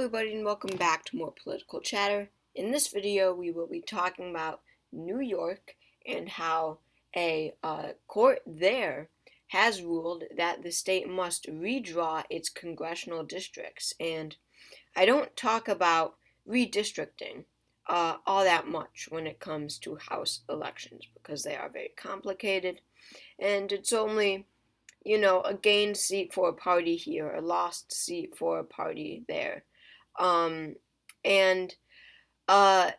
everybody, and welcome back to more political chatter. In this video, we will be talking about New York and how a court there has ruled that the state must redraw its congressional districts. And I don't talk about redistricting all that much when it comes to House elections because they are very complicated, and it's only a gained seat for a party here, a lost seat for a party there. Um, and, uh,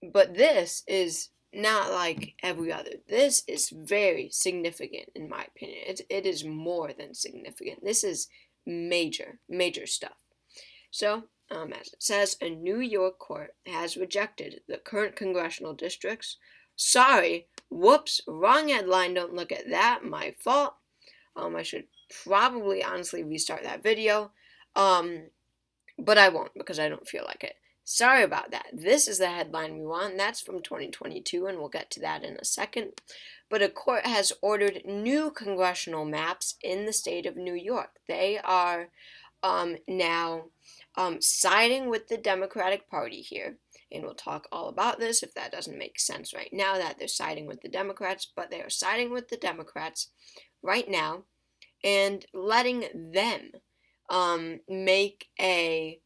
but this is not like every other. This is very significant, in my opinion. It is more than significant. This is major, major stuff. So, as it says, a New York court has rejected the current congressional districts. Sorry, whoops, wrong headline, don't look at that, my fault. I should probably honestly restart that video, but I won't because I don't feel like it. Sorry about that. This is the headline we want, and that's from 2022, and we'll get to that in a second. But a court has ordered new congressional maps in the state of New York. They are now siding with the Democratic Party here. And we'll talk all about this if that doesn't make sense right now that they're siding with the Democrats, but they are siding with the Democrats right now and letting them make a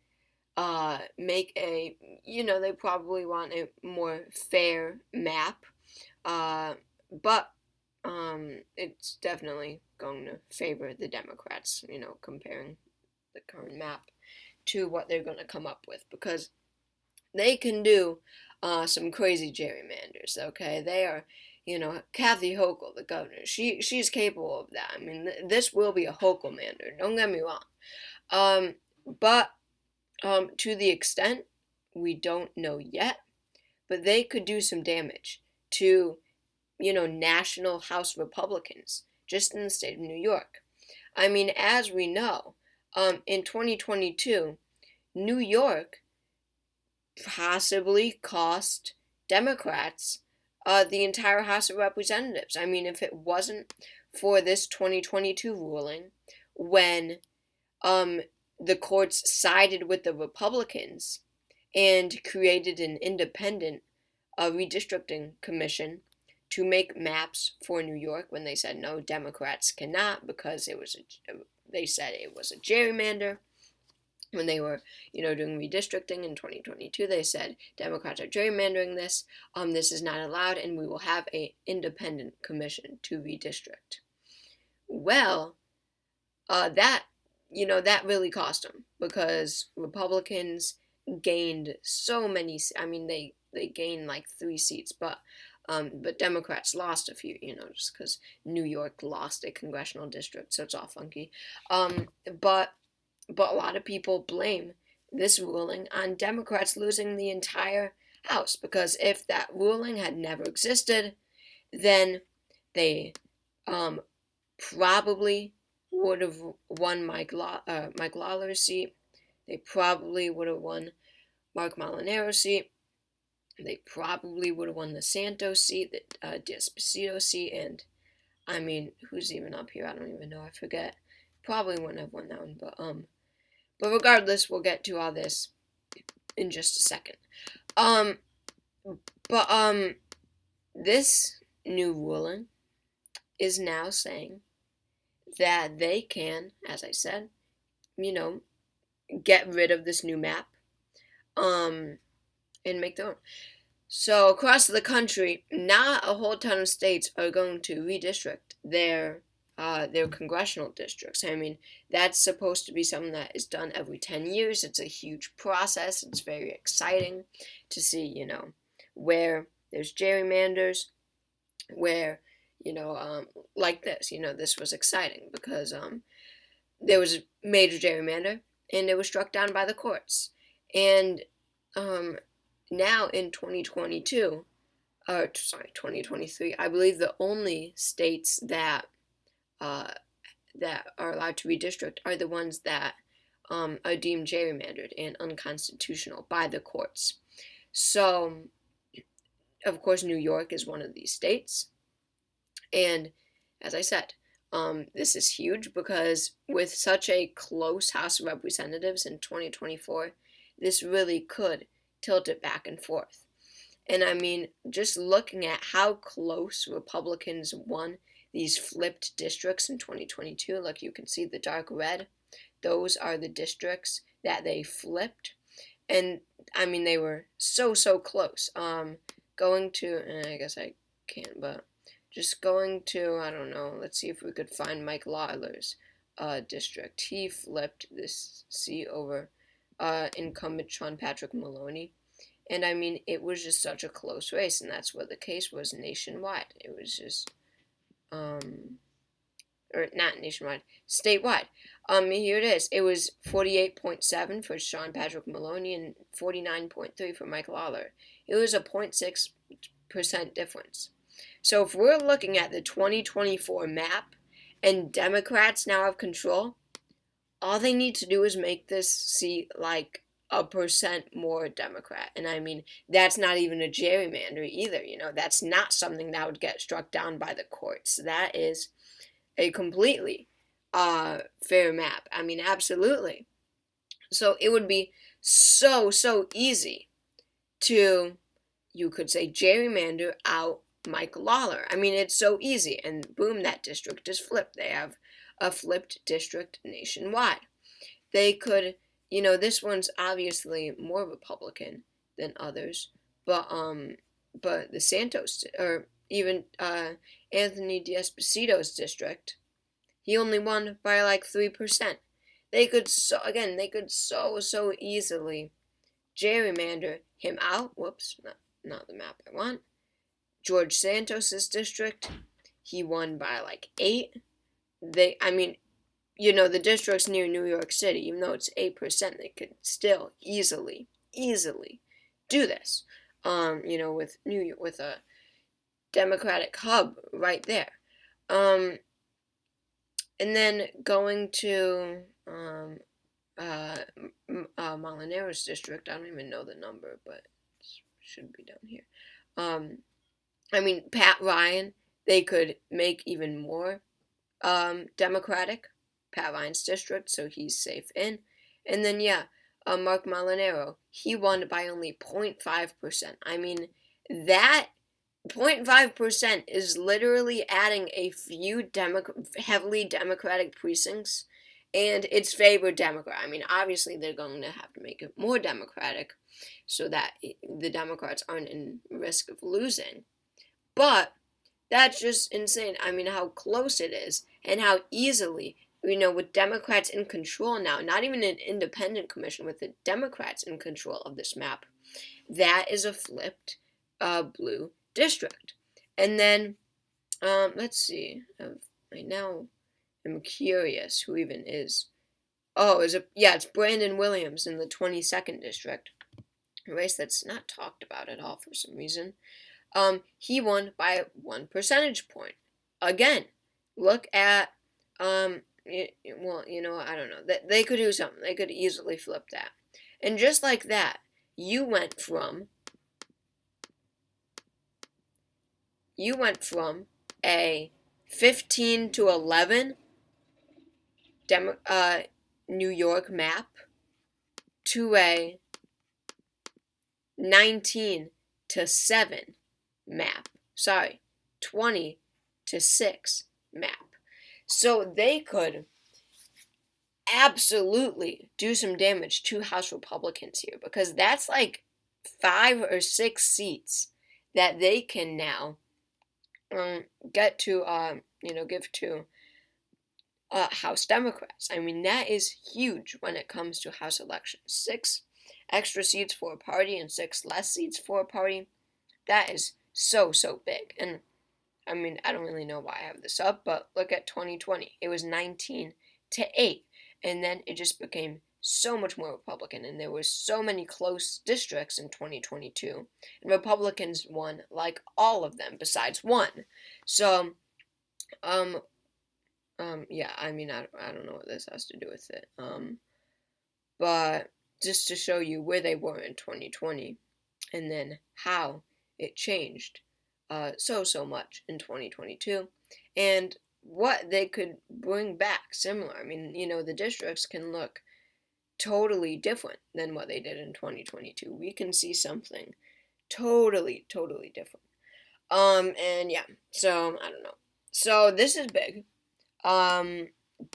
they probably want a more fair map, but it's definitely going to favor the Democrats, comparing the current map to what they're going to come up with, because they can do some crazy gerrymanders, okay? They are, Kathy Hochul, the governor, she's capable of that. I mean, this will be a Hochulmander, don't get me wrong. But to the extent, we don't know yet, but they could do some damage to, national House Republicans, just in the state of New York. I mean, as we know, in 2022, New York possibly cost Democrats the entire House of Representatives. I mean, if it wasn't for this 2022 ruling, when the courts sided with the Republicans and created an independent redistricting commission to make maps for New York, when they said no, Democrats cannot because they said it was a gerrymander. When they were, doing redistricting in 2022, they said Democrats are gerrymandering this. This is not allowed, and we will have an independent commission to redistrict. Well, that really cost them because Republicans gained so many. I mean, they gained like 3 seats, but Democrats lost a few. Just because New York lost a congressional district, so it's all funky. But a lot of people blame this ruling on Democrats losing the entire House, because if that ruling had never existed, then they probably would have won Mike Lawler's seat. They probably would have won Mark Molinaro's seat. They probably would have won the Santos seat, the Despacito seat, and I mean, who's even up here? I don't even know. I forget. Probably wouldn't have won that one, but regardless, we'll get to all this in just a second. This new ruling is now saying that they can, as I said, get rid of this new map, and make their own. So across the country, not a whole ton of states are going to redistrict their congressional districts. I mean, that's supposed to be something that is done every 10 years. It's a huge process. It's very exciting to see, where there's gerrymanders, where, like this, this was exciting because there was a major gerrymander and it was struck down by the courts. And now in 2023, I believe the only states that are allowed to redistrict are the ones that are deemed gerrymandered and unconstitutional by the courts. So, of course, New York is one of these states. And as I said, This is huge because with such a close House of Representatives in 2024, this really could tilt it back and forth. And I mean, just looking at how close Republicans won these flipped districts in 2022, like you can see the dark red, those are the districts that they flipped. And I mean, they were so close. Going to, and I guess I can't, but just going to, I don't know, let's see if we could find Mike Lawler's district. He flipped this seat over incumbent Sean Patrick Maloney. And I mean, it was just such a close race, and that's what the case was nationwide. It was just, or not nationwide, statewide. Here it is. It was 48.7 for Sean Patrick Maloney and 49.3 for Mike Lawler. It was a 0.6% difference. So if we're looking at the 2024 map and Democrats now have control, all they need to do is make this seat like a percent more Democrat. And I mean, that's not even a gerrymander either, that's not something that would get struck down by the courts. That is a completely fair map. I mean, absolutely. So it would be so easy to, you could say, gerrymander out Mike Lawler. I mean, it's so easy, and boom, that district is flipped. They have a flipped district nationwide. They could, this one's obviously more Republican than others, but the Santos, or even Anthony D'Esposito's district, he only won by like 3%. They could so easily gerrymander him out. Whoops, not the map I want. George Santos's district, he won by like 8. The district's near New York City, even though it's 8%, they could still easily do this. With New York, with a Democratic hub right there. And then going to Molinaro's district, I don't even know the number, but it should be down here. Pat Ryan, they could make even more Democratic, Pat Ryan's district, so he's safe in. And then, Mark Molinaro, he won by only 0.5%. I mean, that 0.5% is literally adding a few heavily Democratic precincts, and it's favored Democrat. I mean, obviously, they're going to have to make it more Democratic so that the Democrats aren't in risk of losing. But that's just insane. I mean, how close it is, and how easily, with Democrats in control now, not even an independent commission, with the Democrats in control of this map, that is a flipped blue district. And then, let's see. I now am curious who even is. Oh, it's Brandon Williams in the 22nd district, a race that's not talked about at all for some reason. He won by 1 percentage point. Again, look at, I don't know. They could do something. They could easily flip that. And just like that, you went from a 15 to 11 New York map to a 19 to 7 map. 20 to 6 map. So they could absolutely do some damage to House Republicans here, because that's like 5 or 6 seats that they can now get to, give to House Democrats. I mean, that is huge when it comes to House elections. 6 extra seats for a party and 6 less seats for a party. That is so big. And I mean, I don't really know why I have this up, but look at 2020. It was 19 to 8. And then it just became so much more Republican, and there were so many close districts in 2022, and Republicans won like all of them besides one. So, yeah, I mean, I don't know what this has to do with it. But just to show you where they were in 2020, and then how it changed so much in 2022, and what they could bring back similar. I mean, the districts can look totally different than what they did in 2022. We can see something totally, totally different. And yeah, so I don't know. So this is big.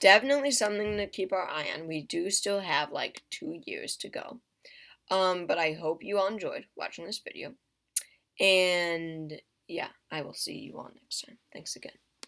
Definitely something to keep our eye on. We do still have like 2 years to go. But I hope you all enjoyed watching this video. And yeah, I will see you all next time. Thanks again.